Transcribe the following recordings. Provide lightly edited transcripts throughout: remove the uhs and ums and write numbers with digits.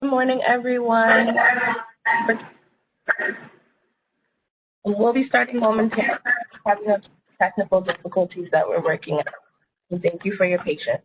Good morning, everyone. We'll be starting momentarily, having a technical difficulties that we're working out. And thank you for your patience.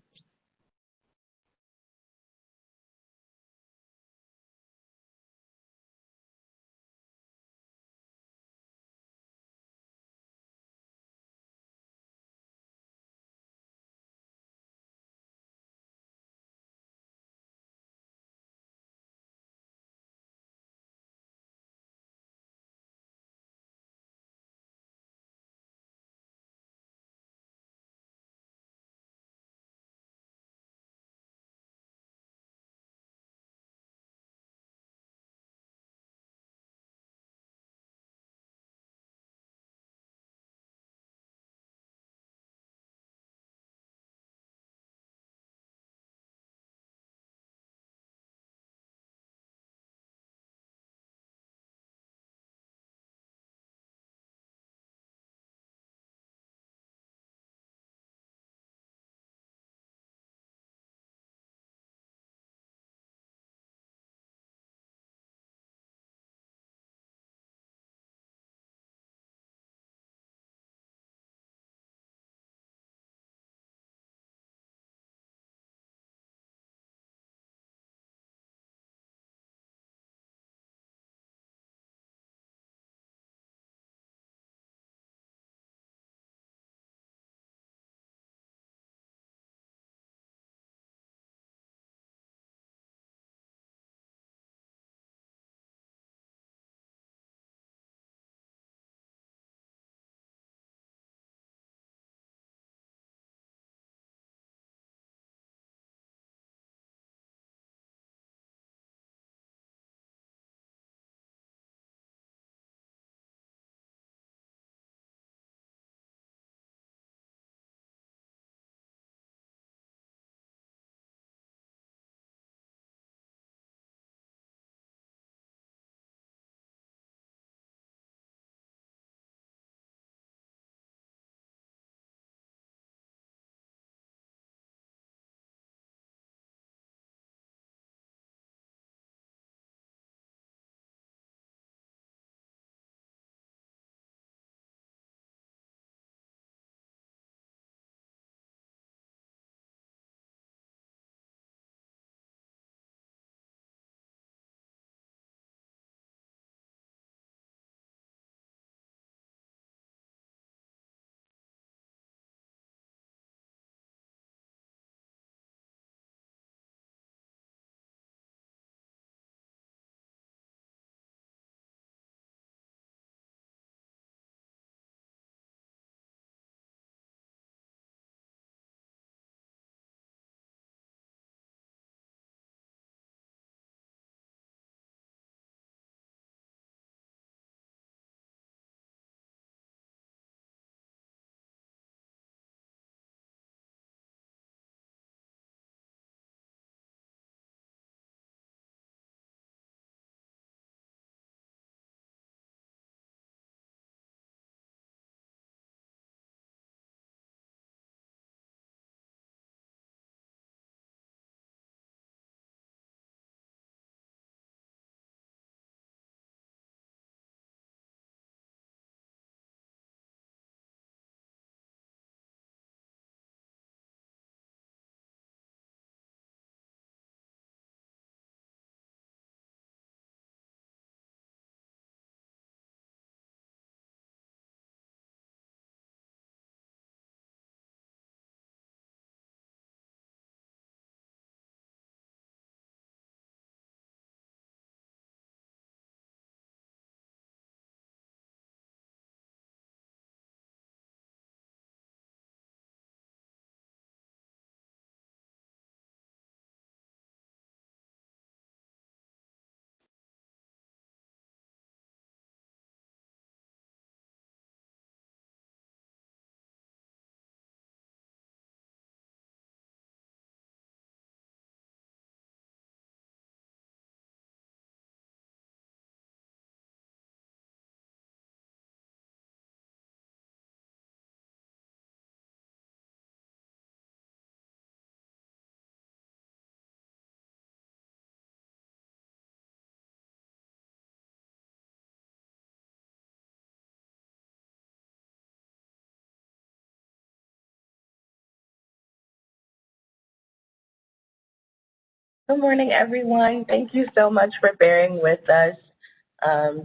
Good morning, everyone. Thank you so much for bearing with us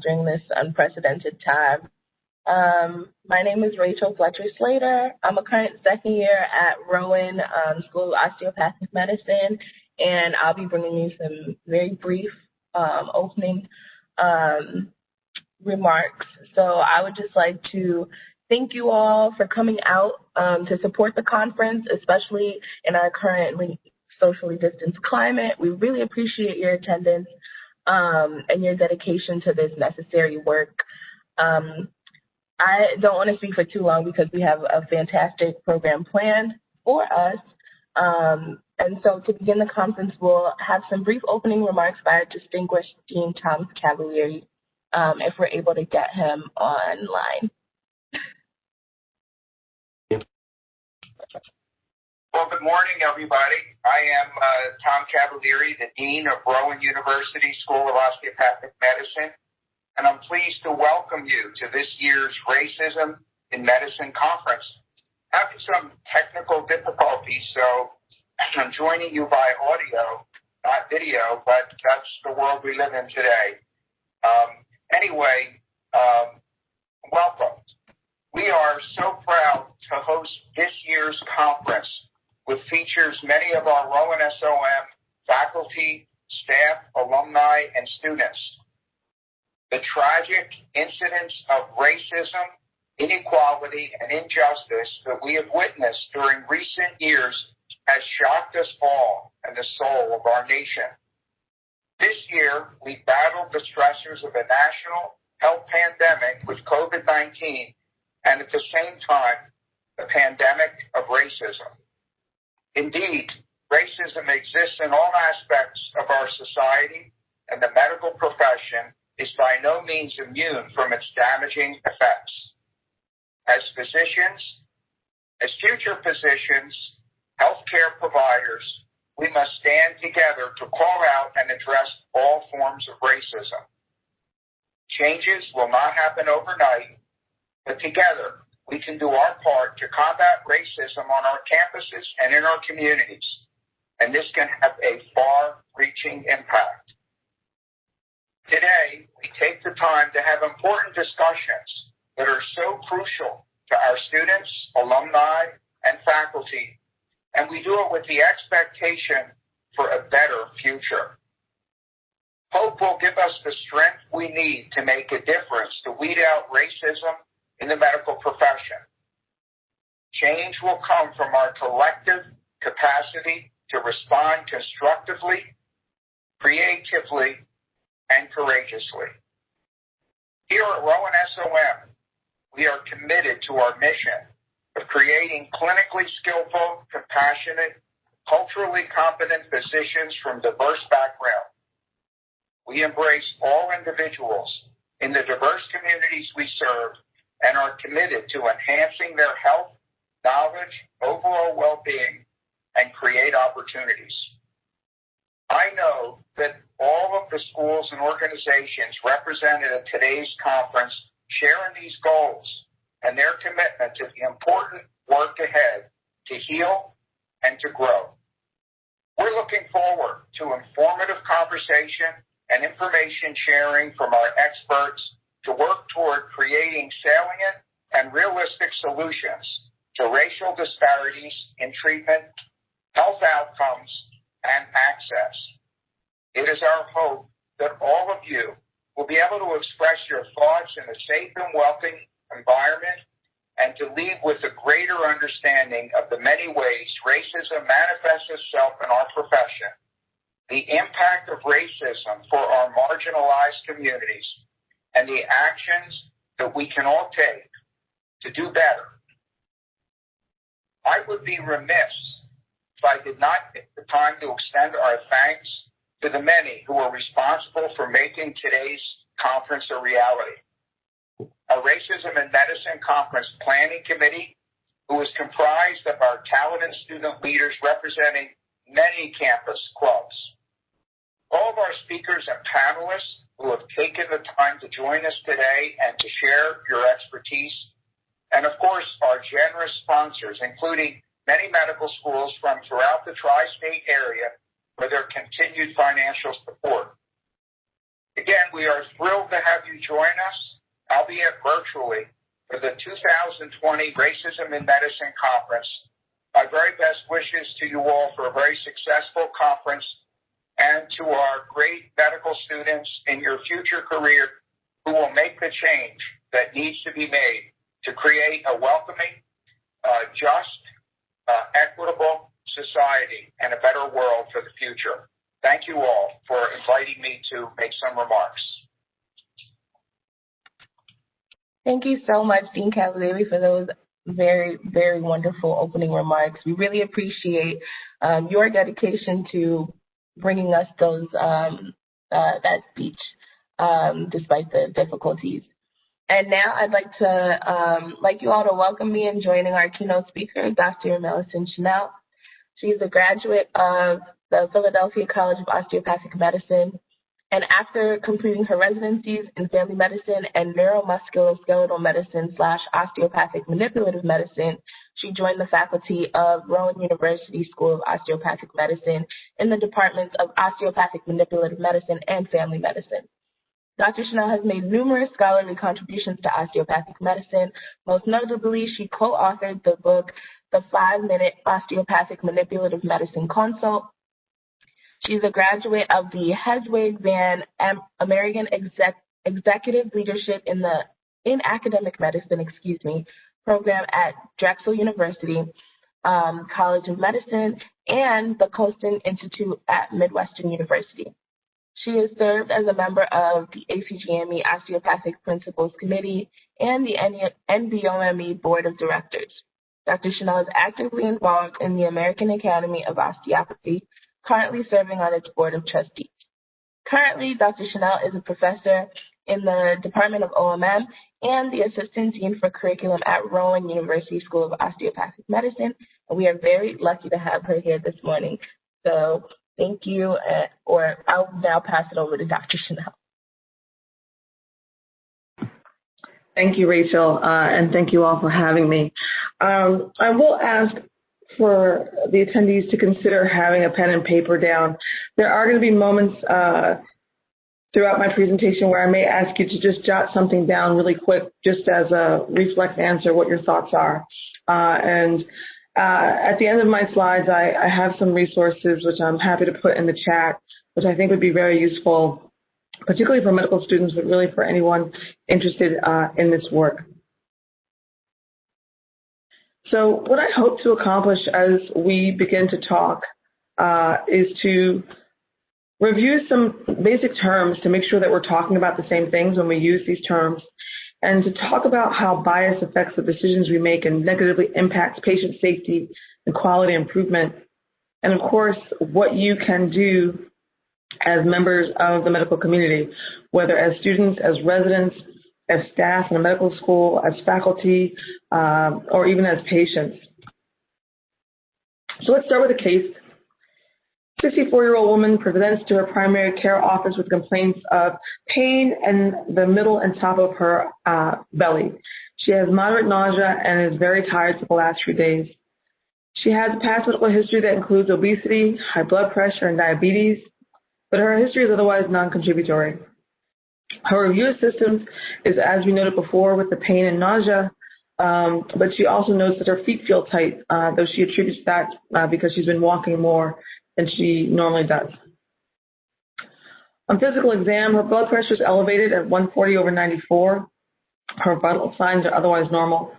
during this unprecedented time. My name is Rachel Fletcher Slater. I'm a current second year at Rowan School of Osteopathic Medicine, and I'll be bringing you some very brief opening remarks. So I would just like to thank you all for coming out to support the conference, especially in our currently socially distanced climate. We really appreciate your attendance and your dedication to this necessary work. I don't want to speak for too long because we have a fantastic program planned for us. And so to begin the conference, we'll have some brief opening remarks by our distinguished Dean Tom Cavalieri, if we're able to get him online. Well, good morning, everybody. I am Tom Cavalieri, the Dean of Rowan University School of Osteopathic Medicine, and I'm pleased to welcome you to this year's Racism in Medicine Conference. Having some technical difficulties, so I'm joining you by audio, not video, but that's the world we live in today. Welcome. We are so proud to host this year's conference, which features many of our RowanSOM faculty, staff, alumni, and students. The tragic incidents of racism, inequality, and injustice that we have witnessed during recent years has shocked us all and the soul of our nation. This year, we battled the stressors of a national health pandemic with COVID-19 and at the same time, the pandemic of racism. Indeed, racism exists in all aspects of our society, and the medical profession is by no means immune from its damaging effects. As physicians, as future physicians, healthcare providers, we must stand together to call out and address all forms of racism. Changes will not happen overnight, but together we can do our part to combat racism on our campuses and in our communities, and this can have a far-reaching impact. Today, we take the time to have important discussions that are so crucial to our students, alumni, and faculty, and we do it with the expectation for a better future. Hope will give us the strength we need to make a difference to weed out racism in the medical profession. Change will come from our collective capacity to respond constructively, creatively, and courageously. Here at RowanSOM, we are committed to our mission of creating clinically skillful, compassionate, culturally competent physicians from diverse backgrounds. We embrace all individuals in the diverse communities we serve and are committed to enhancing their health, knowledge, overall well-being, and create opportunities. I know that all of the schools and organizations represented at today's conference share in these goals and their commitment to the important work ahead to heal and to grow. We're looking forward to informative conversation and information sharing from our experts to work toward creating salient and realistic solutions to racial disparities in treatment, health outcomes, and access. It is our hope that all of you will be able to express your thoughts in a safe and welcoming environment and to leave with a greater understanding of the many ways racism manifests itself in our profession, the impact of racism for our marginalized communities, and the actions that we can all take to do better. I would be remiss if I did not take the time to extend our thanks to the many who are responsible for making today's conference a reality. Our Racism in Medicine Conference Planning Committee, who is comprised of our talented student leaders representing many campus clubs. All of our speakers and panelists who have taken the time to join us today and to share your expertise. And of course, our generous sponsors, including many medical schools from throughout the tri-state area for their continued financial support. Again, we are thrilled to have you join us, albeit virtually, for the 2020 Racism in Medicine Conference. My very best wishes to you all for a very successful conference, and to our great medical students in your future career who will make the change that needs to be made to create a welcoming, just, equitable society and a better world for the future. Thank you all for inviting me to make some remarks. Thank you so much, Dean Cavalieri, for those very, very wonderful opening remarks. We really appreciate your dedication to bringing us those that speech, despite the difficulties. And now I'd like you all to welcome me in joining our keynote speaker, Dr. Millicent Chanel. She's a graduate of the Philadelphia College of Osteopathic Medicine, and after completing her residencies in family medicine and neuromusculoskeletal medicine / osteopathic manipulative medicine, she joined the faculty of Rowan University School of Osteopathic Medicine in the departments of osteopathic manipulative medicine and family medicine. Dr. Chanel has made numerous scholarly contributions to osteopathic medicine. Most notably, she co-authored the book, The 5-Minute Osteopathic Manipulative Medicine Consult. She's a graduate of the Heswig Van American Executive Leadership in Academic Medicine, program at Drexel University College of Medicine and the Colston Institute at Midwestern University. She has served as a member of the ACGME Osteopathic Principles Committee and the NBOME Board of Directors. Dr. Chanel is actively involved in the American Academy of Osteopathy, currently serving on its Board of Trustees. Currently, Dr. Chanel is a professor in the Department of OMM and the Assistant Dean for Curriculum at Rowan University School of Osteopathic Medicine, and we are very lucky to have her here this morning. So thank you, or I'll now pass it over to Dr. Chanel. Thank you, Rachel, and thank you all for having me. I will ask for the attendees to consider having a pen and paper down. There are going to be moments throughout my presentation where I may ask you to just jot something down really quick, just as a reflex answer what your thoughts are. At the end of my slides, I have some resources which I'm happy to put in the chat, which I think would be very useful, particularly for medical students, but really for anyone interested in this work. So what I hope to accomplish as we begin to talk is to review some basic terms to make sure that we're talking about the same things when we use these terms, and to talk about how bias affects the decisions we make and negatively impacts patient safety and quality improvement, and of course, what you can do as members of the medical community, whether as students, as residents, as staff in a medical school, as faculty, or even as patients. So let's start with a case. 64-year-old woman presents to her primary care office with complaints of pain in the middle and top of her belly. She has moderate nausea and is very tired for the last few days. She has a past medical history that includes obesity, high blood pressure, and diabetes, but her history is otherwise non-contributory. Her review of symptoms is, as we noted before, with the pain and nausea, but she also notes that her feet feel tight, though she attributes that because she's been walking more than she normally does. On physical exam, her blood pressure is elevated at 140/94. Her vital signs are otherwise normal.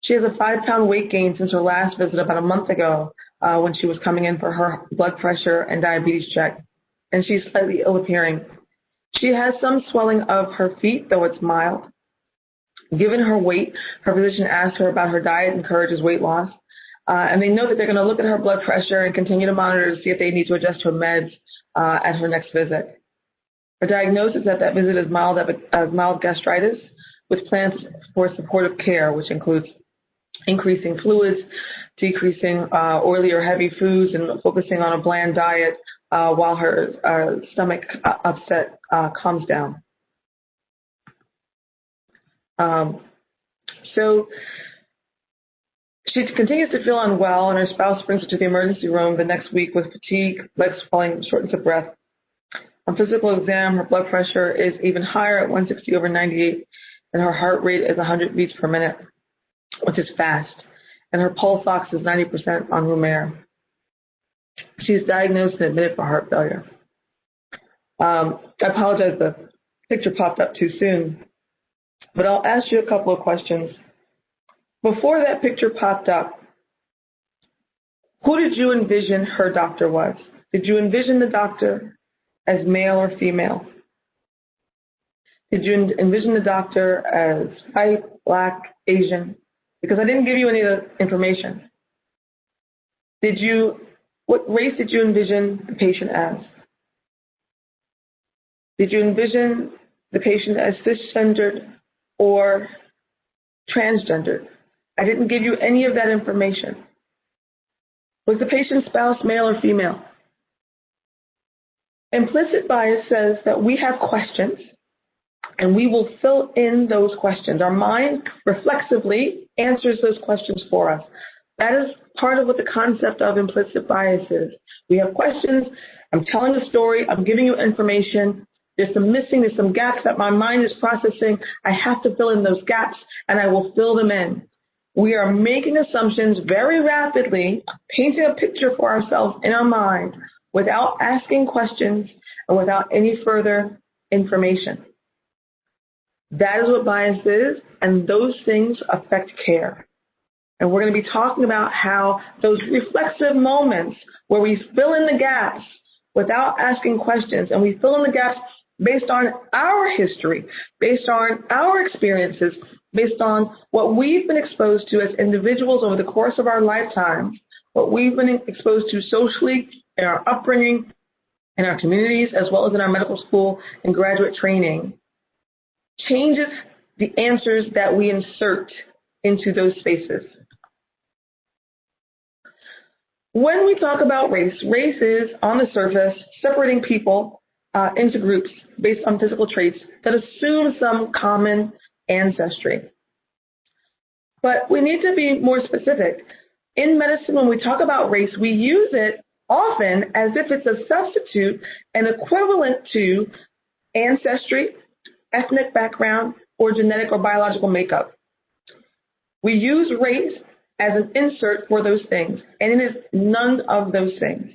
She has a 5-pound weight gain since her last visit about a month ago when she was coming in for her blood pressure and diabetes check, and she's slightly ill-appearing. She has some swelling of her feet, though it's mild. Given her weight, her physician asked her about her diet and encourages weight loss. And they know that they're going to look at her blood pressure and continue to monitor to see if they need to adjust her meds at her next visit. Her diagnosis at that visit is mild gastritis with plans for supportive care, which includes increasing fluids, decreasing oily or heavy foods, and focusing on a bland diet while her stomach upset calms down. So She continues to feel unwell, and her spouse brings her to the emergency room the next week with fatigue, leg swelling, shortness of breath. On physical exam, her blood pressure is even higher at 160/98, and her heart rate is 100 beats per minute, which is fast, and her pulse ox is 90% on room air. She's diagnosed and admitted for heart failure. I apologize, the picture popped up too soon, but I'll ask you a couple of questions. Before that picture popped up, who did you envision her doctor was? Did you envision the doctor as male or female? Did you envision the doctor as white, black, Asian? Because I didn't give you any of the information. What race did you envision the patient as? Did you envision the patient as cisgendered or transgendered? I didn't give you any of that information. Was the patient's spouse male or female? Implicit bias says that we have questions and we will fill in those questions. Our mind reflexively answers those questions for us. That is part of what the concept of implicit bias is. We have questions, I'm telling a story, I'm giving you information, there's some gaps that my mind is processing. I have to fill in those gaps, and I will fill them in. We are making assumptions very rapidly, painting a picture for ourselves in our mind without asking questions and without any further information. That is what bias is, and those things affect care. And we're going to be talking about how those reflexive moments where we fill in the gaps without asking questions, and we fill in the gaps based on our history, based on our experiences, based on what we've been exposed to as individuals over the course of our lifetime, what we've been exposed to socially in our upbringing, in our communities, as well as in our medical school and graduate training, changes the answers that we insert into those spaces. When we talk about race, race is, on the surface, separating people into groups based on physical traits that assume some common ancestry. But we need to be more specific. In medicine, when we talk about race, we use it often as if it's a substitute and equivalent to ancestry, ethnic background, or genetic or biological makeup. We use race as an insert for those things, and it is none of those things.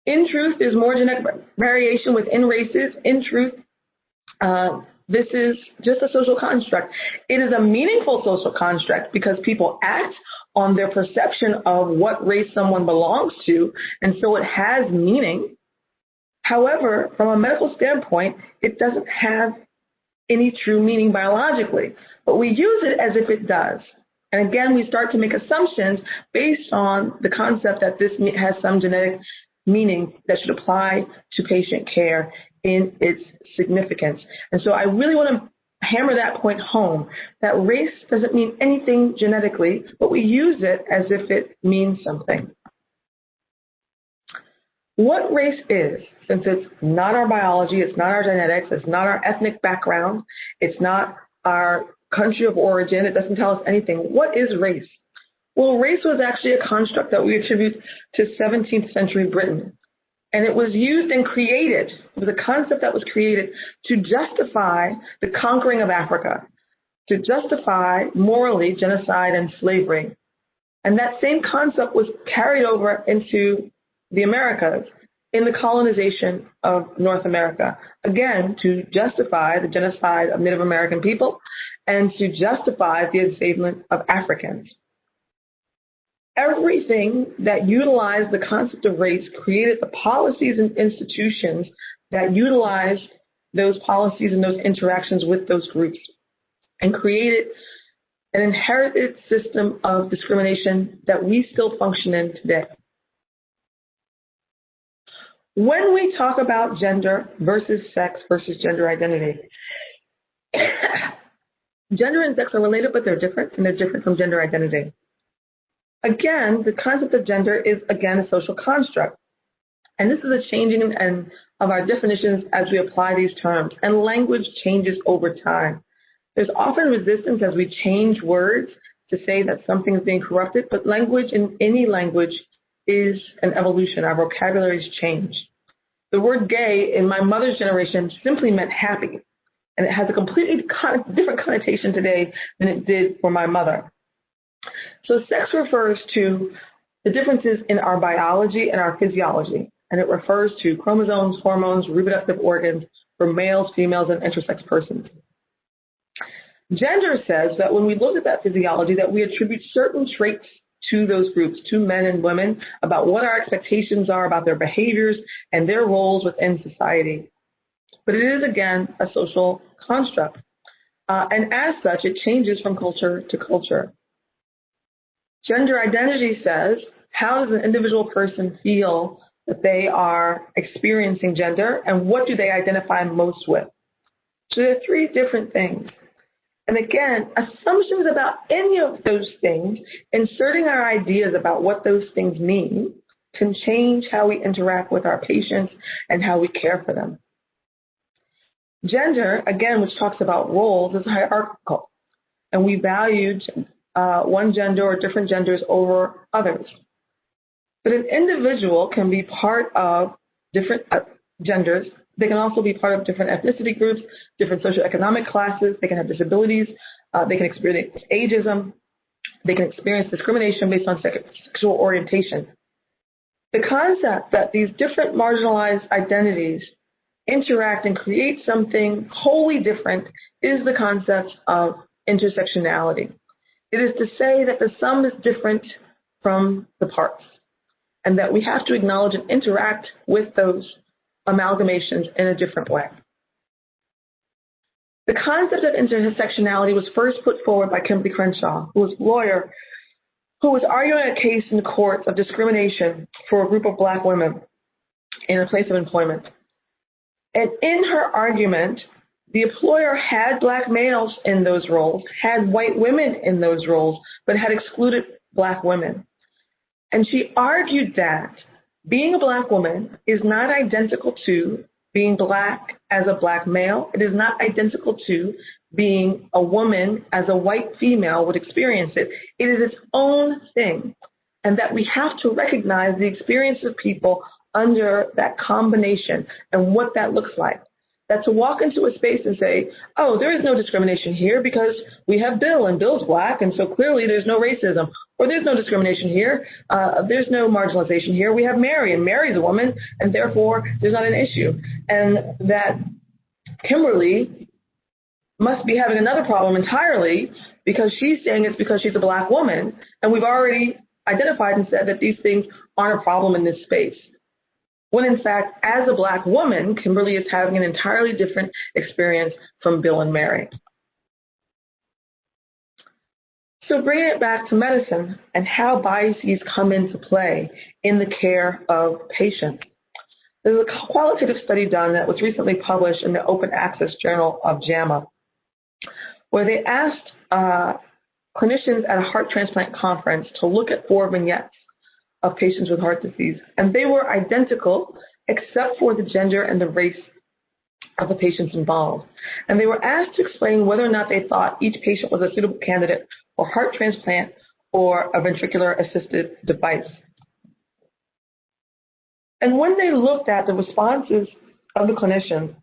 In truth, there's more genetic variation within races. In truth, this is just a social construct. It is a meaningful social construct because people act on their perception of what race someone belongs to, and so it has meaning. However, from a medical standpoint, it doesn't have any true meaning biologically, but we use it as if it does. And again, we start to make assumptions based on the concept that this has some genetic meaning that should apply to patient care in its significance. And so I really want to hammer that point home, that race doesn't mean anything genetically, but we use it as if it means something. What race is, since it's not our biology, it's not our genetics, it's not our ethnic background, it's not our country of origin, it doesn't tell us anything. What is race? Well, race was actually a construct that we attribute to 17th century Britain. And it was used and created, it was a concept that was created to justify the conquering of Africa, to justify morally genocide and slavery. And that same concept was carried over into the Americas in the colonization of North America, again, to justify the genocide of Native American people and to justify the enslavement of Africans. Everything that utilized the concept of race created the policies and institutions that utilized those policies and those interactions with those groups and created an inherited system of discrimination that we still function in today. When we talk about gender versus sex versus gender identity, gender and sex are related, but they're different, and they're different from gender identity. Again, the concept of gender is, again, a social construct. And this is a changing of our definitions as we apply these terms. And language changes over time. There's often resistance as we change words to say that something is being corrupted, but language in any language is an evolution. Our vocabularies change. The word gay in my mother's generation simply meant happy, and it has a completely different connotation today than it did for my mother. So sex refers to the differences in our biology and our physiology, and it refers to chromosomes, hormones, reproductive organs for males, females, and intersex persons. Gender says that when we look at that physiology, that we attribute certain traits to those groups, to men and women, about what our expectations are about their behaviors and their roles within society. But it is, again, a social construct. And as such, it changes from culture to culture. Gender identity says, how does an individual person feel that they are experiencing gender, and what do they identify most with? So there are three different things. And again, assumptions about any of those things, inserting our ideas about what those things mean, can change how we interact with our patients and how we care for them. Gender, again, which talks about roles, is hierarchical, and we value one gender or different genders over others. But an individual can be part of different genders. They can also be part of different ethnicity groups, different socioeconomic classes. They can have disabilities. They can experience ageism. They can experience discrimination based on sexual orientation. The concept that these different marginalized identities interact and create something wholly different is the concept of intersectionality. It is to say that the sum is different from the parts, and that we have to acknowledge and interact with those amalgamations in a different way. The concept of intersectionality was first put forward by Kimberly Crenshaw, who was a lawyer who was arguing a case in the court of discrimination for a group of Black women in a place of employment. And in her argument, the employer had Black males in those roles, had white women in those roles, but had excluded Black women. And she argued that being a Black woman is not identical to being Black as a Black male. It is not identical to being a woman as a white female would experience it. It is its own thing. And that we have to recognize the experience of people under that combination and what that looks like. That to walk into a space and say, oh, there is no discrimination here because we have Bill and Bill's Black, and so clearly there's no racism. Or there's no discrimination here. There's no marginalization here. We have Mary, and Mary's a woman, and therefore there's not an issue. And that Kimberly must be having another problem entirely because she's saying it's because she's a Black woman, and we've already identified and said that these things aren't a problem in this space. When in fact, as a Black woman, Kimberly is having an entirely different experience from Bill and Mary. So bringing it back to medicine and how biases come into play in the care of patients. There's a qualitative study done that was recently published in the Open Access Journal of JAMA, where they asked clinicians at a heart transplant conference to look at 4 vignettes of patients with heart disease. And they were identical except for the gender and the race of the patients involved. And they were asked to explain whether or not they thought each patient was a suitable candidate for heart transplant or a ventricular-assisted device. And when they looked at the responses of the clinicians,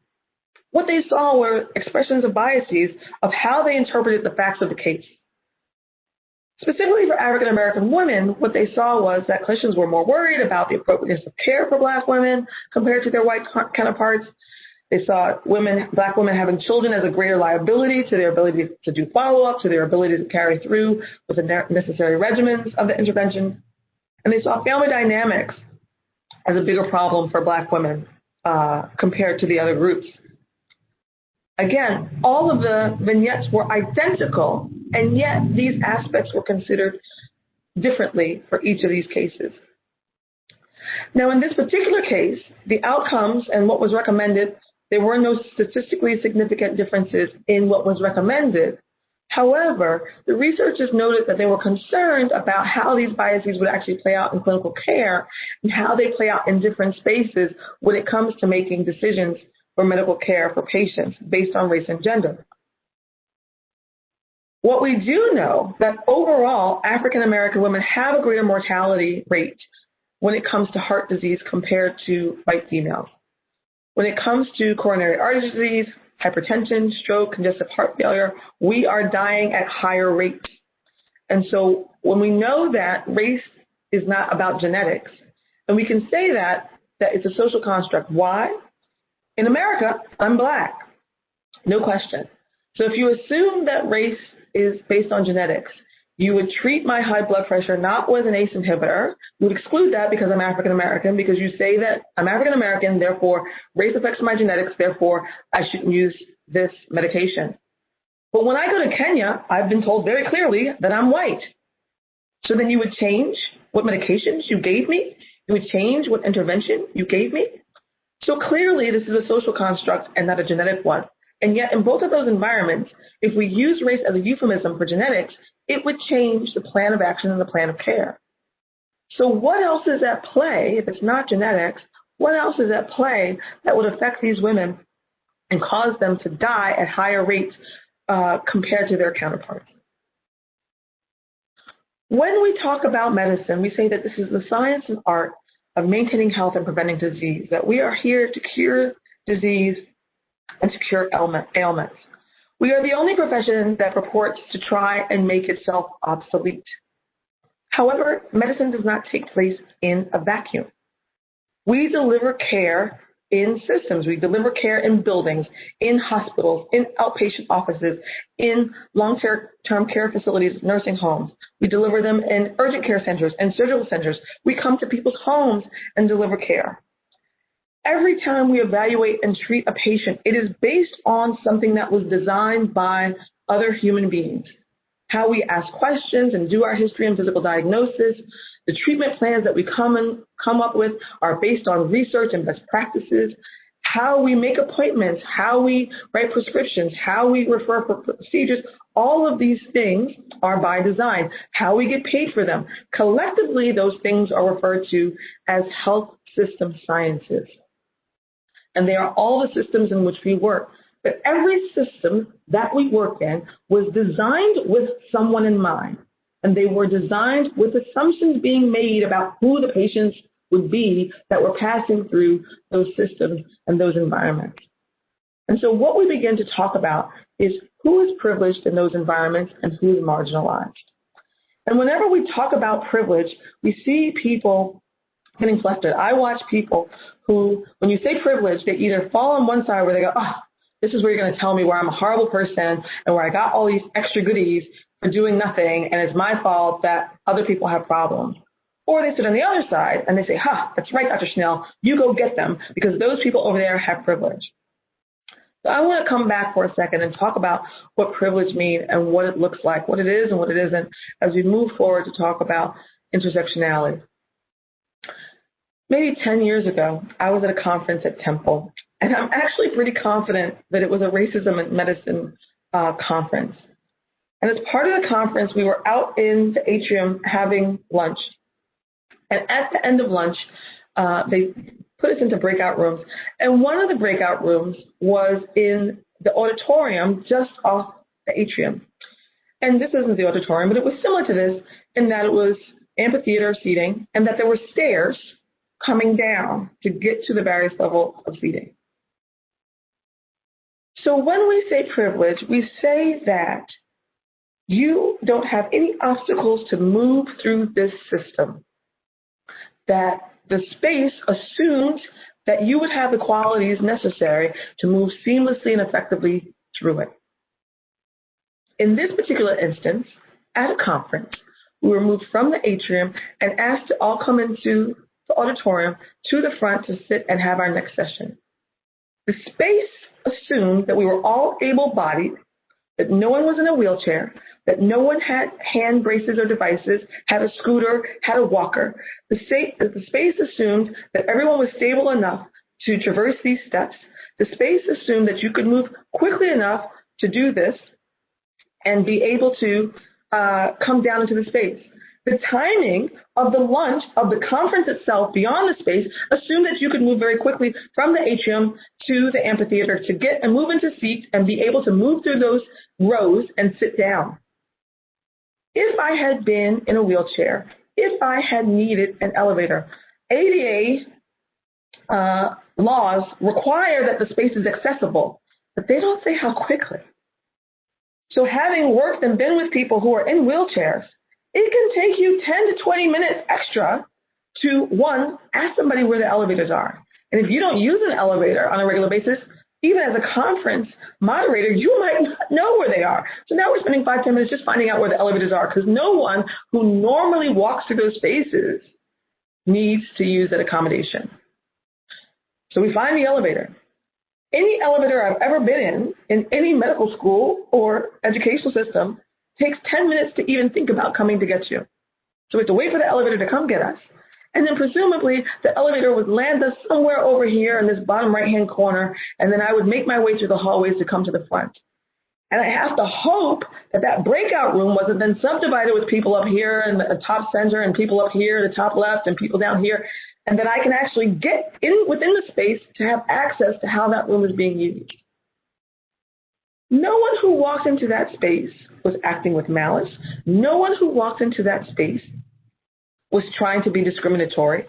what they saw were expressions of biases of how they interpreted the facts of the case. Specifically for African American women, what they saw was that clinicians were more worried about the appropriateness of care for Black women compared to their white counterparts. They saw Black women having children as a greater liability to their ability to do follow-up, to their ability to carry through with the necessary regimens of the intervention. And they saw family dynamics as a bigger problem for Black women compared to the other groups. Again, all of the vignettes were identical, and yet these aspects were considered differently for each of these cases. Now, in this particular case, the outcomes and what was recommended, there were no statistically significant differences in what was recommended. However, the researchers noted that they were concerned about how these biases would actually play out in clinical care and how they play out in different spaces when it comes to making decisions for medical care for patients based on race and gender. What we do know that overall, African American women have a greater mortality rate when it comes to heart disease compared to white females. When it comes to coronary artery disease, hypertension, stroke, congestive heart failure, we are dying at higher rates. And so when we know that race is not about genetics, and we can say that it's a social construct. Why? In America, I'm Black, no question. So if you assume that race is based on genetics, you would treat my high blood pressure not with an ACE inhibitor. You would exclude that because I'm African American, because you say that I'm African American, therefore race affects my genetics, therefore I shouldn't use this medication. But when I go to Kenya, I've been told very clearly that I'm white. So then you would change what medications you gave me? You would change what intervention you gave me? So clearly this is a social construct and not a genetic one. And yet in both of those environments, if we use race as a euphemism for genetics, it would change the plan of action and the plan of care. So what else is at play, if it's not genetics, what else is at play that would affect these women and cause them to die at higher rates compared to their counterparts? When we talk about medicine, we say that this is the science and art of maintaining health and preventing disease, that we are here to cure disease and to cure ailments. We are the only profession that purports to try and make itself obsolete. However, medicine does not take place in a vacuum. We deliver care in systems. We deliver care in buildings, in hospitals, in outpatient offices, in long-term care facilities, nursing homes. We deliver them in urgent care centers and surgical centers. We come to people's homes and deliver care. Every time we evaluate and treat a patient, it is based on something that was designed by other human beings. How we ask questions and do our history and physical diagnosis. The treatment plans that we come up with are based on research and best practices. How we make appointments, how we write prescriptions, how we refer for procedures, all of these things are by design. How we get paid for them. Collectively, those things are referred to as health system sciences. And they are all the systems in which we work. But every system that we work in was designed with someone in mind. And they were designed with assumptions being made about who the patients would be that were passing through those systems and those environments. And so what we begin to talk about is who is privileged in those environments and who is marginalized. And whenever we talk about privilege, we see people getting flustered. I watch people who, when you say privilege, they either fall on one side where they go, oh, this is where you're going to tell me where I'm a horrible person and where I got all these extra goodies for doing nothing and it's my fault that other people have problems. Or they sit on the other side and they say, that's right, Dr. Schnell, you go get them because those people over there have privilege. So I want to come back for a second and talk about what privilege means and what it looks like, what it is and what it isn't, as we move forward to talk about intersectionality. Maybe 10 years ago, I was at a conference at Temple, and I'm actually pretty confident that it was a racism and medicine conference. And as part of the conference, we were out in the atrium having lunch. And at the end of lunch, they put us into breakout rooms. And one of the breakout rooms was in the auditorium just off the atrium. And this isn't the auditorium, but it was similar to this in that it was amphitheater seating and that there were stairs coming down to get to the various levels of seating. So when we say privilege, we say that you don't have any obstacles to move through this system, that the space assumes that you would have the qualities necessary to move seamlessly and effectively through it. In this particular instance, at a conference, we were moved from the atrium and asked to all come into the auditorium to the front to sit and have our next session. The space assumed that we were all able-bodied, that no one was in a wheelchair, that no one had hand braces or devices, had a scooter, had a walker. The space assumed that everyone was stable enough to traverse these steps. The space assumed that you could move quickly enough to do this and be able to come down into the space. The timing of the lunch, of the conference itself beyond the space, assumed that you could move very quickly from the atrium to the amphitheater to get and move into seats and be able to move through those rows and sit down. if I had been in a wheelchair, if I had needed an elevator. ADA laws require that the space is accessible, but they don't say how quickly. So having worked and been with people who are in wheelchairs, it can take you 10 to 20 minutes extra to, one, ask somebody where the elevators are. And if you don't use an elevator on a regular basis, even as a conference moderator, you might not know where they are. So now we're spending 5, 10 minutes just finding out where the elevators are, because no one who normally walks through those spaces needs to use that accommodation. So we find the elevator. Any elevator I've ever been in any medical school or educational system takes 10 minutes to even think about coming to get you. So we have to wait for the elevator to come get us. And then presumably the elevator would land us somewhere over here in this bottom right-hand corner, and then I would make my way through the hallways to come to the front. And I have to hope that that breakout room wasn't then subdivided with people up here in the top center and people up here, the top left, and people down here, and that I can actually get in within the space to have access to how that room is being used. No one who walked into that space was acting with malice. No one who walked into that space was trying to be discriminatory.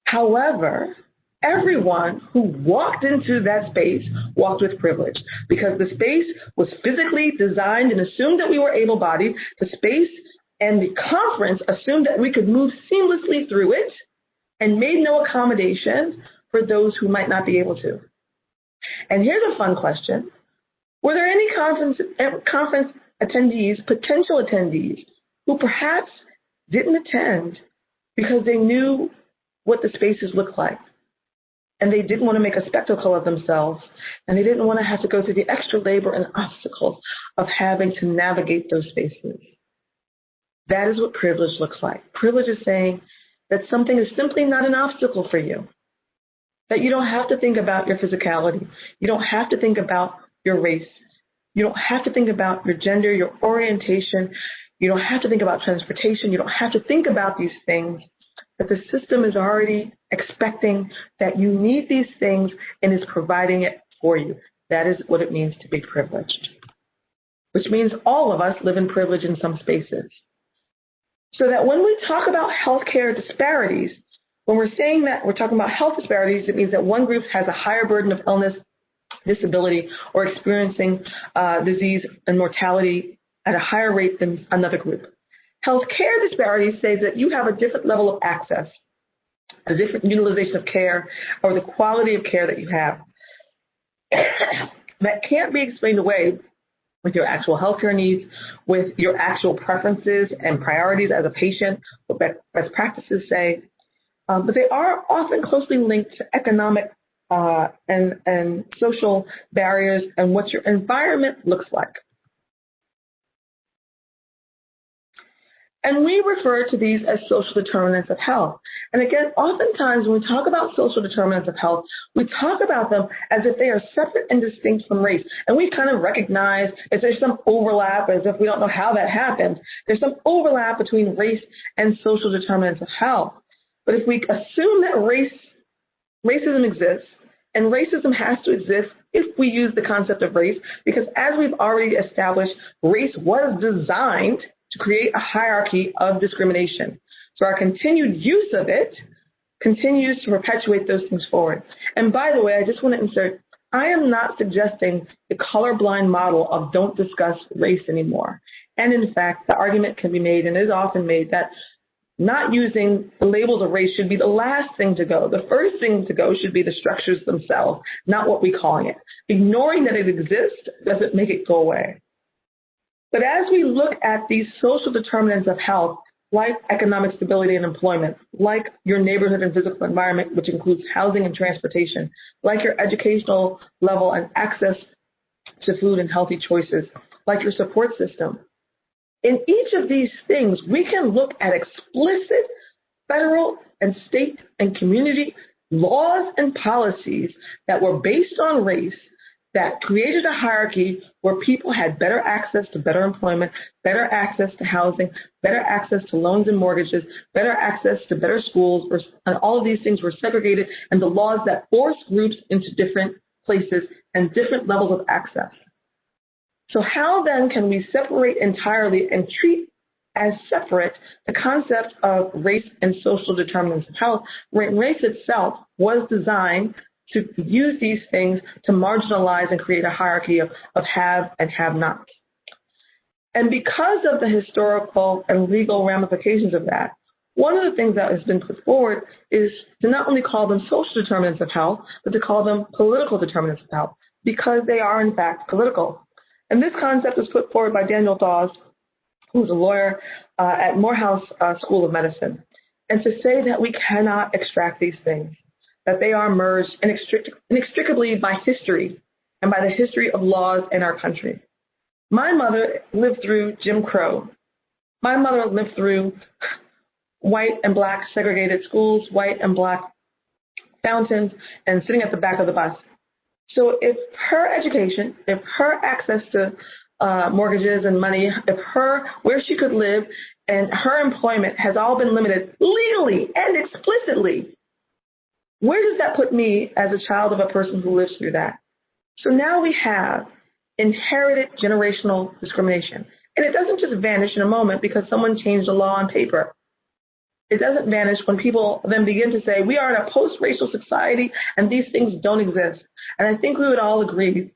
However, everyone who walked into that space walked with privilege, because the space was physically designed and assumed that we were able-bodied. The space and the conference assumed that we could move seamlessly through it and made no accommodation for those who might not be able to. And here's a fun question. Were there any conference attendees, potential attendees, who perhaps didn't attend because they knew what the spaces looked like, and they didn't want to make a spectacle of themselves, and they didn't want to have to go through the extra labor and obstacles of having to navigate those spaces? That is what privilege looks like. Privilege is saying that something is simply not an obstacle for you, that you don't have to think about your physicality. You don't have to think about your race. You don't have to think about your gender, your orientation. You don't have to think about transportation. You don't have to think about these things, but the system is already expecting that you need these things and is providing it for you. That is what it means to be privileged, which means all of us live in privilege in some spaces. So that when we talk about healthcare disparities, when we're saying that we're talking about health disparities, it means that one group has a higher burden of illness, disability, or experiencing disease and mortality at a higher rate than another group. Healthcare disparities says that you have a different level of access, a different utilization of care, or the quality of care that you have. That can't be explained away with your actual healthcare needs, with your actual preferences and priorities as a patient, what best practices say, but they are often closely linked to economic and social barriers and what your environment looks like. And we refer to these as social determinants of health. And again, oftentimes when we talk about social determinants of health, we talk about them as if they are separate and distinct from race. And we kind of recognize if there's some overlap, as if we don't know how that happens. There's some overlap between race and social determinants of health. But if we assume that racism exists, and racism has to exist if we use the concept of race, because as we've already established, race was designed to create a hierarchy of discrimination. So our continued use of it continues to perpetuate those things forward. And by the way, I just want to insert, I am not suggesting the colorblind model of don't discuss race anymore. And in fact, the argument can be made, and is often made, that not using the labels of race should be the last thing to go. The first thing to go should be the structures themselves, not what we're calling it. Ignoring that it exists doesn't make it go away. But as we look at these social determinants of health, like economic stability and employment, like your neighborhood and physical environment, which includes housing and transportation, like your educational level and access to food and healthy choices, like your support system, in each of these things, we can look at explicit federal and state and community laws and policies that were based on race, that created a hierarchy where people had better access to better employment, better access to housing, better access to loans and mortgages, better access to better schools, and all of these things were segregated, and the laws that forced groups into different places and different levels of access. So how then can we separate entirely and treat as separate the concept of race and social determinants of health. Race itself was designed to use these things to marginalize and create a hierarchy of have and have-nots. And because of the historical and legal ramifications of that, one of the things that has been put forward is to not only call them social determinants of health, but to call them political determinants of health, because they are in fact political. And this concept was put forward by Daniel Dawes, who's a lawyer at Morehouse School of Medicine, and to say that we cannot extract these things, that they are merged inextricably by history and by the history of laws in our country. My mother lived through Jim Crow. My mother lived through white and black segregated schools, white and black fountains, and sitting at the back of the bus. So if her education, if her access to mortgages and money, where she could live and her employment has all been limited legally and explicitly, where does that put me as a child of a person who lives through that? So now we have inherited generational discrimination. And it doesn't just vanish in a moment because someone changed a law on paper. It doesn't vanish when people then begin to say, we are in a post-racial society and these things don't exist. And I think we would all agree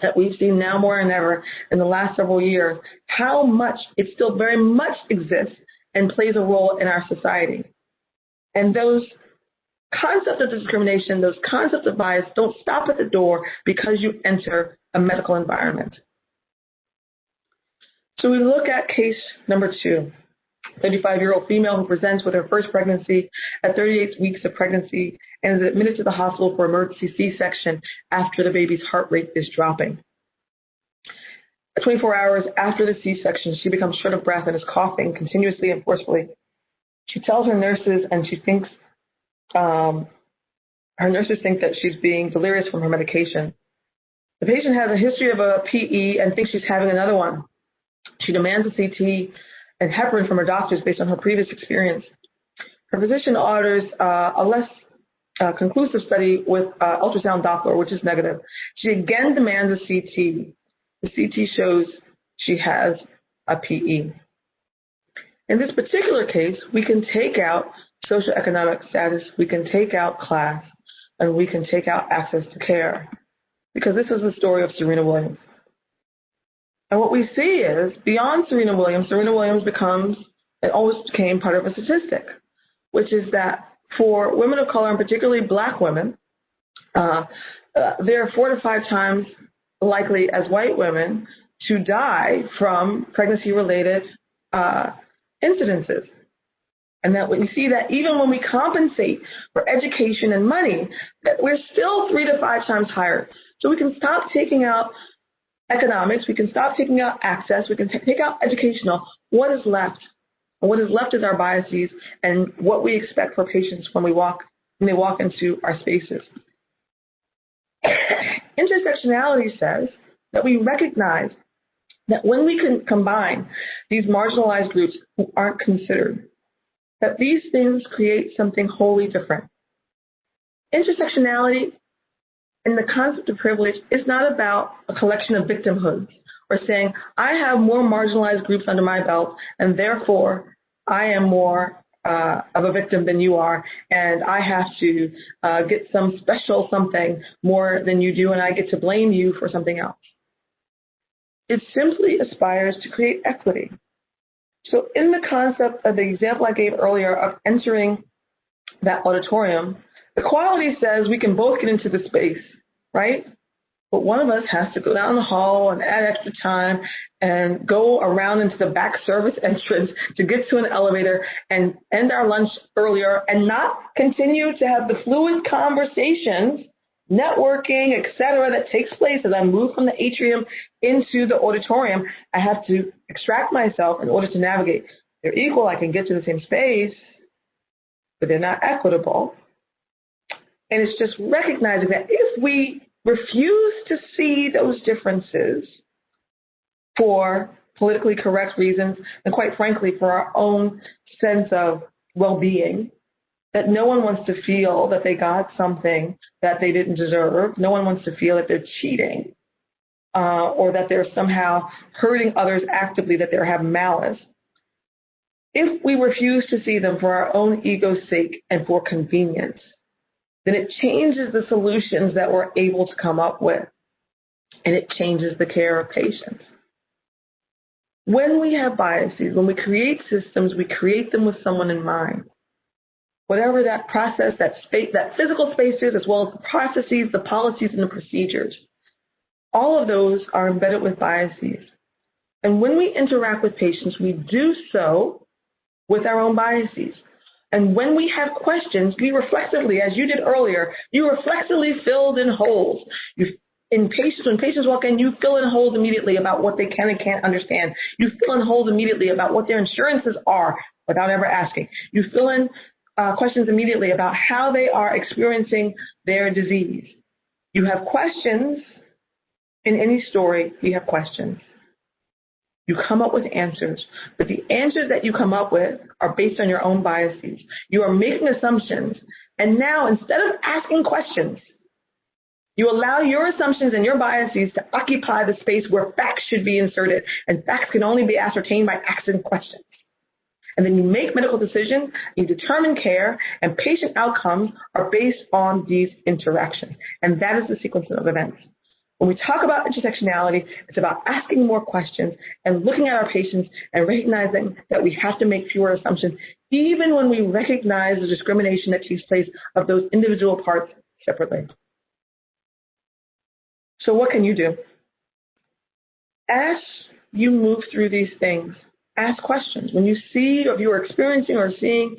that we've seen now more than ever in the last several years how much it still very much exists and plays a role in our society. And those concepts of discrimination, those concepts of bias don't stop at the door because you enter a medical environment. So we look at case number 2. 35-year-old female who presents with her first pregnancy at 38 weeks of pregnancy and is admitted to the hospital for emergency C-section after the baby's heart rate is dropping. 24 hours after the C-section, she becomes short of breath and is coughing continuously and forcefully. She tells her nurses, and she thinks her nurses think that she's being delirious from her medication. The patient has a history of a PE and thinks she's having another one. She demands a CT and heparin from her doctors based on her previous experience. Her physician orders a less conclusive study with ultrasound Doppler, which is negative. She again demands a CT. The CT shows she has a PE. In this particular case, we can take out socioeconomic status, we can take out class, and we can take out access to care, because this is the story of Serena Williams. And what we see is, beyond Serena Williams becomes, and always became, part of a statistic, which is that for women of color, and particularly black women, they're 4 to 5 times likely as white women to die from pregnancy-related incidences. And that we see that even when we compensate for education and money, that we're still 3 to 5 times higher. So we can stop taking out economics, we can stop taking out access, we can take out educational. What is left? And what is left is our biases and what we expect for patients when they walk into our spaces. Intersectionality says that we recognize that when we can combine these marginalized groups who aren't considered, that these things create something wholly different. Intersectionality and the concept of privilege is not about a collection of victimhoods or saying, I have more marginalized groups under my belt, and therefore I am more of a victim than you are, and I have to get some special something more than you do, and I get to blame you for something else. It simply aspires to create equity. So in the concept of the example I gave earlier of entering that auditorium, equality says we can both get into the space, right? But one of us has to go down the hall and add extra time and go around into the back service entrance to get to an elevator and end our lunch earlier and not continue to have the fluid conversations, networking, et cetera, that takes place as I move from the atrium into the auditorium. I have to extract myself in order to navigate. They're equal, I can get to the same space, but they're not equitable. And it's just recognizing that if we refuse to see those differences for politically correct reasons, and quite frankly, for our own sense of well-being, that no one wants to feel that they got something that they didn't deserve. No one wants to feel that they're cheating or that they're somehow hurting others actively, that they have malice. If we refuse to see them for our own ego's sake and for convenience, then it changes the solutions that we're able to come up with, and it changes the care of patients. When we have biases, when we create systems, we create them with someone in mind. Whatever that process, that space, that physical space is, as well as the processes, the policies, and the procedures, all of those are embedded with biases. And when we interact with patients, we do so with our own biases. And when we have questions, we reflexively, as you did earlier, you reflexively filled in holes. When patients walk in, you fill in holes immediately about what they can and can't understand. You fill in holes immediately about what their insurances are without ever asking. You fill in questions immediately about how they are experiencing their disease. You have questions. In any story, you have questions. You come up with answers, but the answers that you come up with are based on your own biases. You are making assumptions, and now instead of asking questions, you allow your assumptions and your biases to occupy the space where facts should be inserted, and facts can only be ascertained by asking questions. And then you make medical decisions, you determine care, and patient outcomes are based on these interactions, and that is the sequence of events. When we talk about intersectionality, it's about asking more questions and looking at our patients and recognizing that we have to make fewer assumptions, even when we recognize the discrimination that takes place of those individual parts separately. So what can you do? As you move through these things, ask questions. When you see or you are experiencing or seeing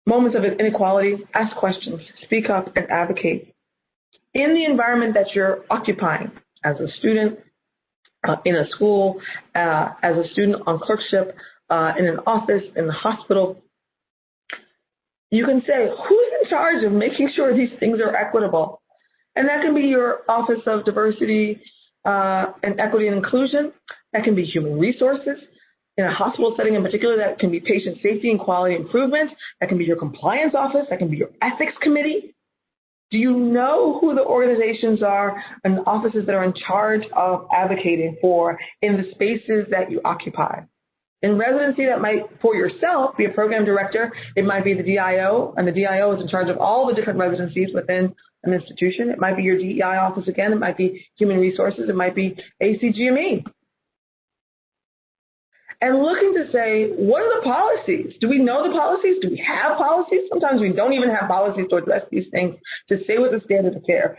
moments of inequality, ask questions, speak up, and advocate. In the environment that you're occupying as a student, in a school, as a student on clerkship, in an office, in the hospital, you can say, who's in charge of making sure these things are equitable? And that can be your Office of Diversity and Equity and Inclusion. That can be human resources. In a hospital setting in particular, that can be patient safety and quality improvement. That can be your compliance office. That can be your ethics committee. Do you know who the organizations are and the offices that are in charge of advocating for in the spaces that you occupy? In residency, that might, for yourself, be a program director. It might be the DIO, and the DIO is in charge of all the different residencies within an institution. It might be your DEI office again. It might be human resources. It might be ACGME. And looking to say, what are the policies? Do we know the policies? Do we have policies? Sometimes we don't even have policies to address these things, to say what the standard of care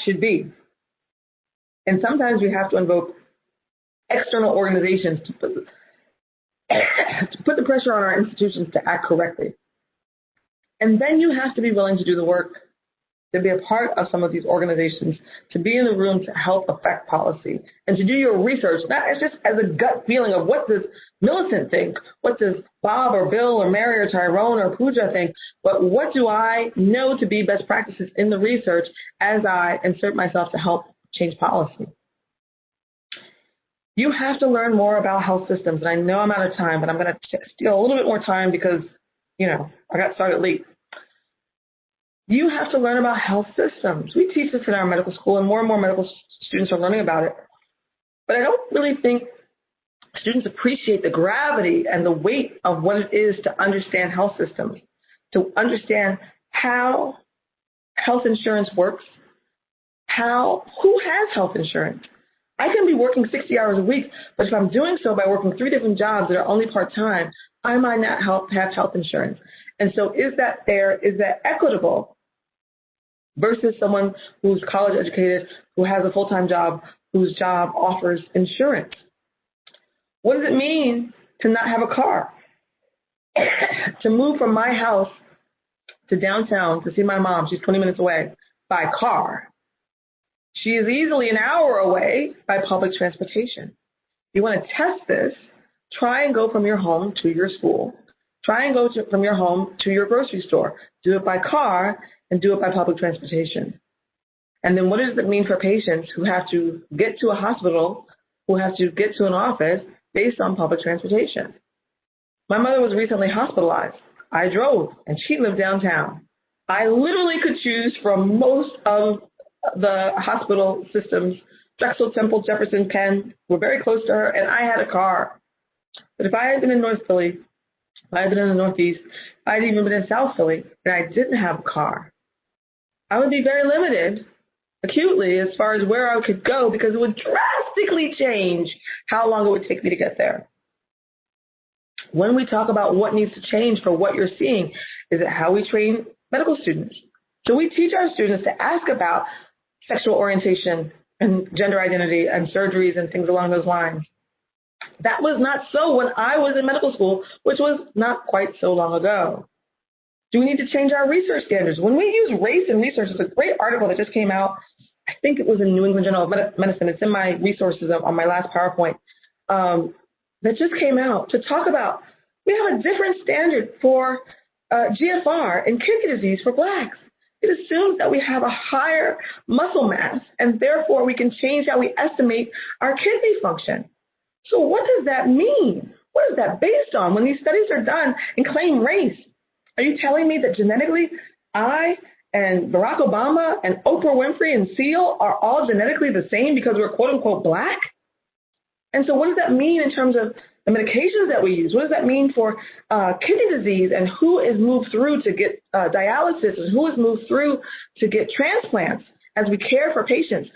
should be. And sometimes we have to invoke external organizations to put the pressure on our institutions to act correctly. And then you have to be willing to do the work, to be a part of some of these organizations, to be in the room to help affect policy, and to do your research, not as just as a gut feeling of what does Millicent think, what does Bob or Bill or Mary or Tyrone or Pooja think, but what do I know to be best practices in the research as I insert myself to help change policy. You have to learn more about health systems, and I know I'm out of time, but I'm going to steal a little bit more time because, I got started late. You have to learn about health systems. We teach this in our medical school, and more medical students are learning about it. But I don't really think students appreciate the gravity and the weight of what it is to understand health systems, to understand how health insurance works, who has health insurance. I can be working 60 hours a week, but if I'm doing so by working 3 different jobs that are only part-time, I might not have health insurance. And so is that fair? Is that equitable? Versus someone who's college educated, who has a full-time job, whose job offers insurance. What does it mean to not have a car? To move from my house to downtown to see my mom, she's 20 minutes away, by car. She is easily an hour away by public transportation. If you want to test this, try and go from your home to your school. Try and go from your home to your grocery store. Do it by car and do it by public transportation. And then what does it mean for patients who have to get to a hospital, who have to get to an office based on public transportation? My mother was recently hospitalized. I drove, and she lived downtown. I literally could choose from most of the hospital systems. Drexel, Temple, Jefferson, Penn were very close to her, and I had a car. But if I had been in North Philly, if I had been in the Northeast, if I had even been in South Philly, and I didn't have a car, I would be very limited acutely as far as where I could go because it would drastically change how long it would take me to get there. When we talk about what needs to change for what you're seeing, is it how we train medical students? Do we teach our students to ask about sexual orientation and gender identity and surgeries and things along those lines? That was not so when I was in medical school, which was not quite so long ago. Do we need to change our research standards? When we use race in research, there's a great article that just came out. I think it was in New England Journal of Medicine. It's in my resources on my last PowerPoint. That just came out to talk about we have a different standard for GFR and kidney disease for Blacks. It assumes that we have a higher muscle mass, and therefore we can change how we estimate our kidney function. So what does that mean? What is that based on? When these studies are done and claim race, are you telling me that genetically I and Barack Obama and Oprah Winfrey and Seal are all genetically the same because we're quote unquote Black? And so what does that mean in terms of the medications that we use? What does that mean for kidney disease and who is moved through to get dialysis and who is moved through to get transplants as we care for patients?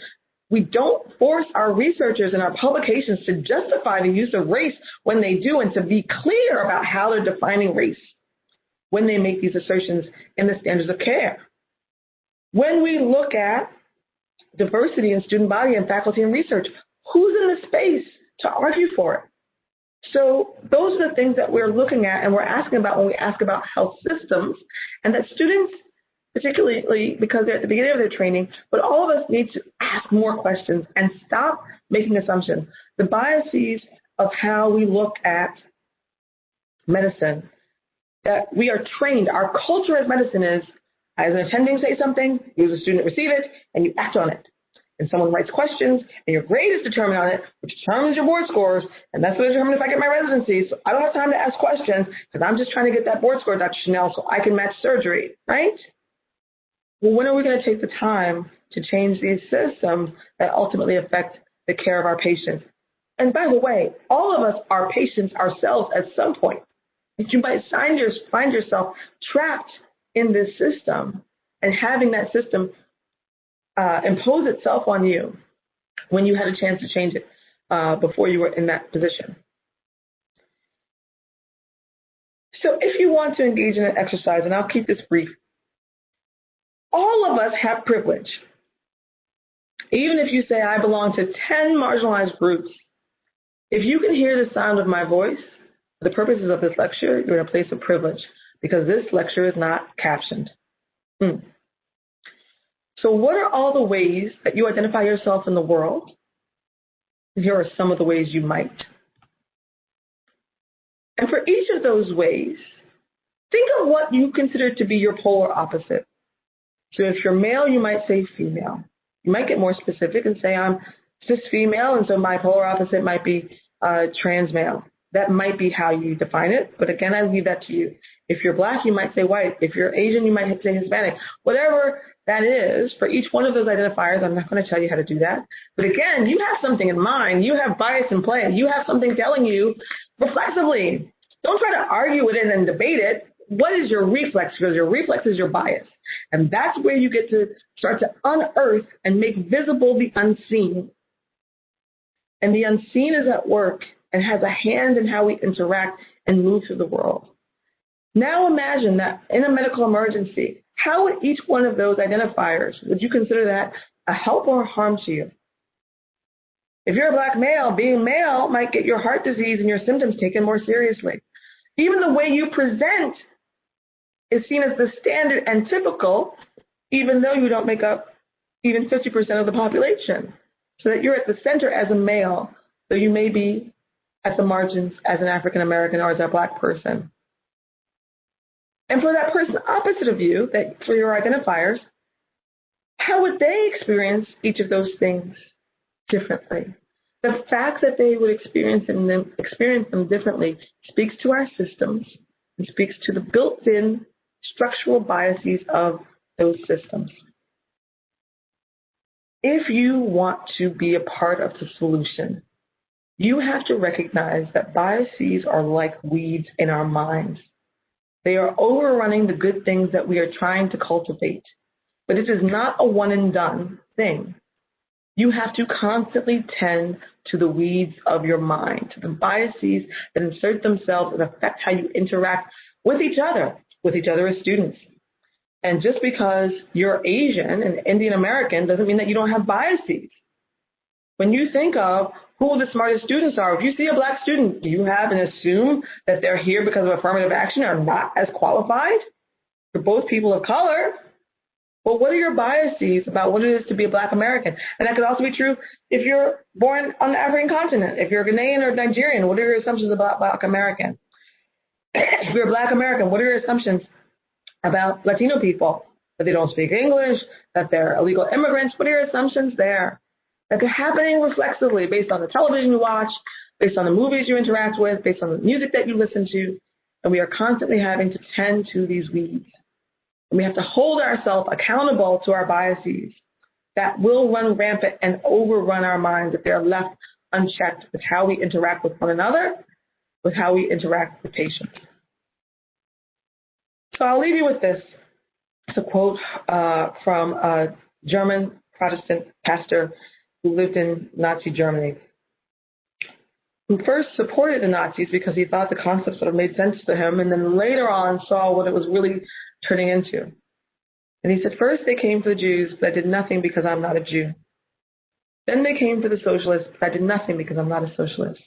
We don't force our researchers and our publications to justify the use of race when they do and to be clear about how they're defining race when they make these assertions in the standards of care. When we look at diversity in student body and faculty and research, who's in the space to argue for it? So those are the things that we're looking at and we're asking about when we ask about health systems, and that students, particularly because they're at the beginning of their training, but all of us need to ask more questions and stop making assumptions. The biases of how we look at medicine, that we are trained, our culture as medicine is, as an attending say something, you as a student receive it, and you act on it. And someone writes questions, and your grade is determined on it, which determines your board scores, and that's what determines if I get my residency. So I don't have time to ask questions because I'm just trying to get that board score, Dr. Chanel, so I can match surgery, right? Well, when are we going to take the time to change these systems that ultimately affect the care of our patients? And by the way, all of us are patients ourselves at some point. If you might find yourself trapped in this system and having that system impose itself on you when you had a chance to change it before you were in that position. So if you want to engage in an exercise, and I'll keep this brief, all of us have privilege. Even if you say I belong to 10 marginalized groups, if you can hear the sound of my voice, for the purposes of this lecture, you're in a place of privilege because this lecture is not captioned. So what are all the ways that you identify yourself in the world? Here are some of the ways you might. And for each of those ways, think of what you consider to be your polar opposite. So if you're male, you might say female. You might get more specific and say I'm cis female, and so my polar opposite might be trans male. That might be how you define it, but again, I leave that to you. If you're Black, you might say white. If you're Asian, you might say Hispanic. Whatever that is, for each one of those identifiers, I'm not going to tell you how to do that. But again, you have something in mind. You have bias in play. You have something telling you reflexively. Don't try to argue with it and debate it. What is your reflex? Because your reflex is your bias. And that's where you get to start to unearth and make visible the unseen. And the unseen is at work and has a hand in how we interact and move through the world. Now imagine that in a medical emergency, how would each one of those identifiers, would you consider that a help or a harm to you? If you're a Black male, being male might get your heart disease and your symptoms taken more seriously. Even the way you present is seen as the standard and typical, even though you don't make up even 50% of the population. So that you're at the center as a male, though you may be at the margins as an African American or as a Black person. And for that person opposite of you, that for your identifiers, how would they experience each of those things differently? The fact that they would experience them differently speaks to our systems and speaks to the built-in structural biases of those systems. If you want to be a part of the solution, You have to recognize that biases are like weeds in our minds. They are overrunning the good things that we are trying to cultivate. But it is not a one and done thing. You have to constantly tend to the weeds of your mind, to the biases that insert themselves and affect how you interact with each other as students. And just because you're Asian and Indian American doesn't mean that you don't have biases. When you think of who the smartest students are, if you see a Black student, do you have and assume that they're here because of affirmative action or not as qualified? They're both people of color. Well, what are your biases about what it is to be a Black American? And that could also be true if you're born on the African continent. If you're Ghanaian or Nigerian, what are your assumptions about Black American? If you're a Black American, what are your assumptions about Latino people? That they don't speak English, that they're illegal immigrants. What are your assumptions there? That they're happening reflexively based on the television you watch, based on the movies you interact with, based on the music that you listen to. And we are constantly having to tend to these weeds. And we have to hold ourselves accountable to our biases that will run rampant and overrun our minds if they're left unchecked with how we interact with one another, with how we interact with patients. So I'll leave you with this. It's a quote from a German Protestant pastor who lived in Nazi Germany, who first supported the Nazis because he thought the concepts sort of made sense to him, and then later on saw what it was really turning into. And he said, first they came for the Jews, but I did nothing because I'm not a Jew. Then they came for the socialists, but I did nothing because I'm not a socialist.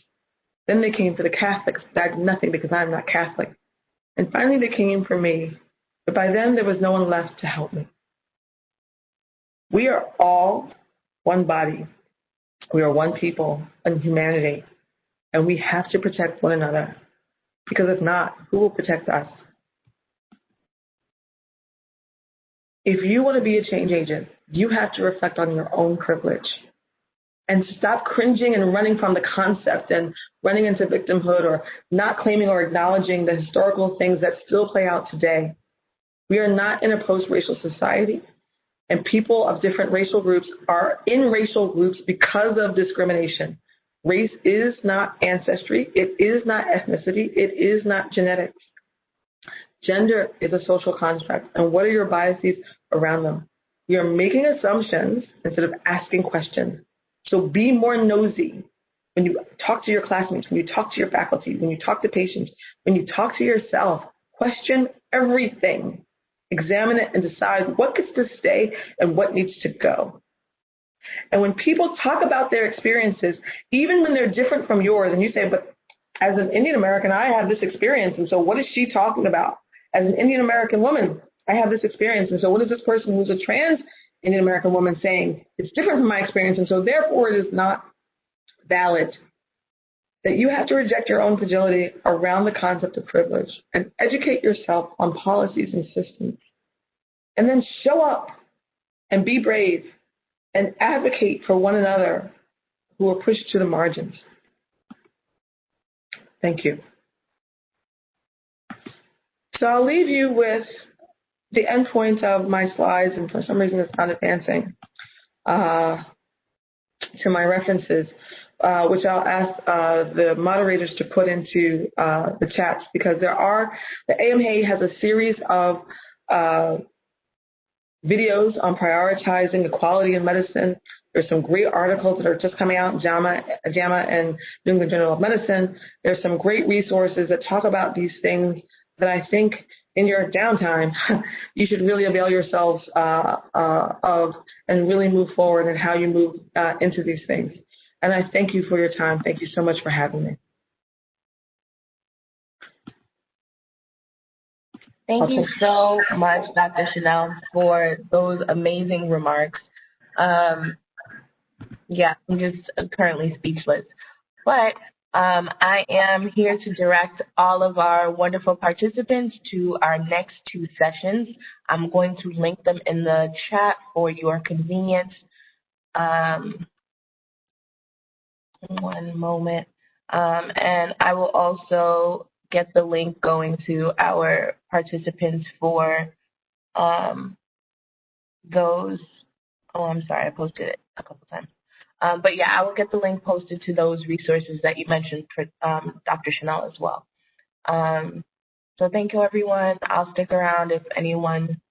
Then they came for the Catholics, but I did nothing because I'm not Catholic. And finally they came for me, but by then there was no one left to help me. We are all one body. We are one people in humanity, and we have to protect one another, because if not, who will protect us? If you want to be a change agent, you have to reflect on your own privilege and stop cringing and running from the concept and running into victimhood or not claiming or acknowledging the historical things that still play out today. We are not in a post-racial society, and people of different racial groups are in racial groups because of discrimination. Race is not ancestry. It is not ethnicity. It is not genetics. Gender is a social construct, and what are your biases around them? We are making assumptions instead of asking questions. So be more nosy when you talk to your classmates, when you talk to your faculty, when you talk to patients, when you talk to yourself. Question everything. Examine it and decide what gets to stay and what needs to go. And when people talk about their experiences, even when they're different from yours, and you say, but as an Indian American, I have this experience, and so what is she talking about? As an Indian American woman, I have this experience, and so what is this person who's a trans Indian American woman saying? It's different from my experience, and so therefore it is not valid. That you have to reject your own fragility around the concept of privilege and educate yourself on policies and systems. And then show up and be brave and advocate for one another who are pushed to the margins. Thank you. So I'll leave you with the end point of my slides, and for some reason it's not advancing to my references, which I'll ask the moderators to put into the chats, because the AMA has a series of videos on prioritizing equality in medicine. There's some great articles that are just coming out in JAMA and New England Journal of Medicine. There's some great resources that talk about these things that I think in your downtime, you should really avail yourselves of and really move forward in how you move into these things. And I thank you for your time. Thank you so much for having me. Thank you so much, Dr. Chanel, for those amazing remarks. Yeah, I'm just currently speechless. But I am here to direct all of our wonderful participants to our next two sessions. I'm going to link them in the chat for your convenience. One moment. And I will also get the link going to our participants for those. Oh, I'm sorry, I posted it a couple times. But yeah, I will get the link posted to those resources that you mentioned for Dr. Chanel as well. So thank you, everyone. I'll stick around if anyone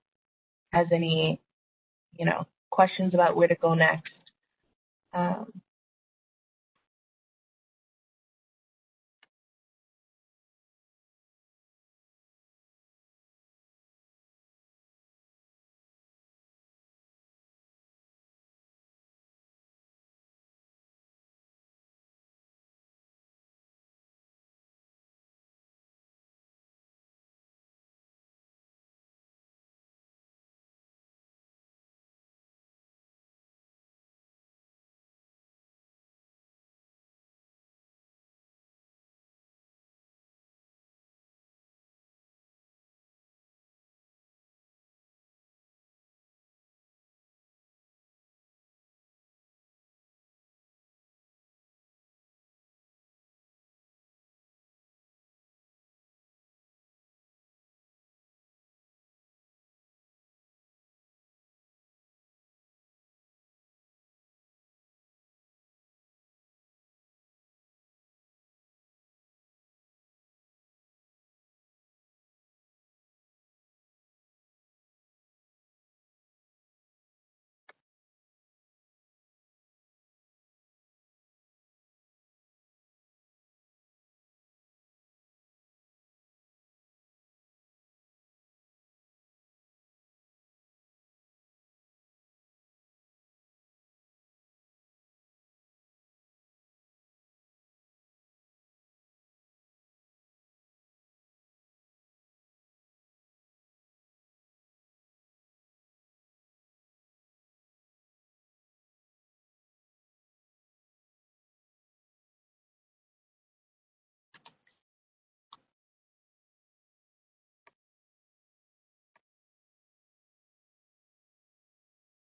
has any, questions about where to go next.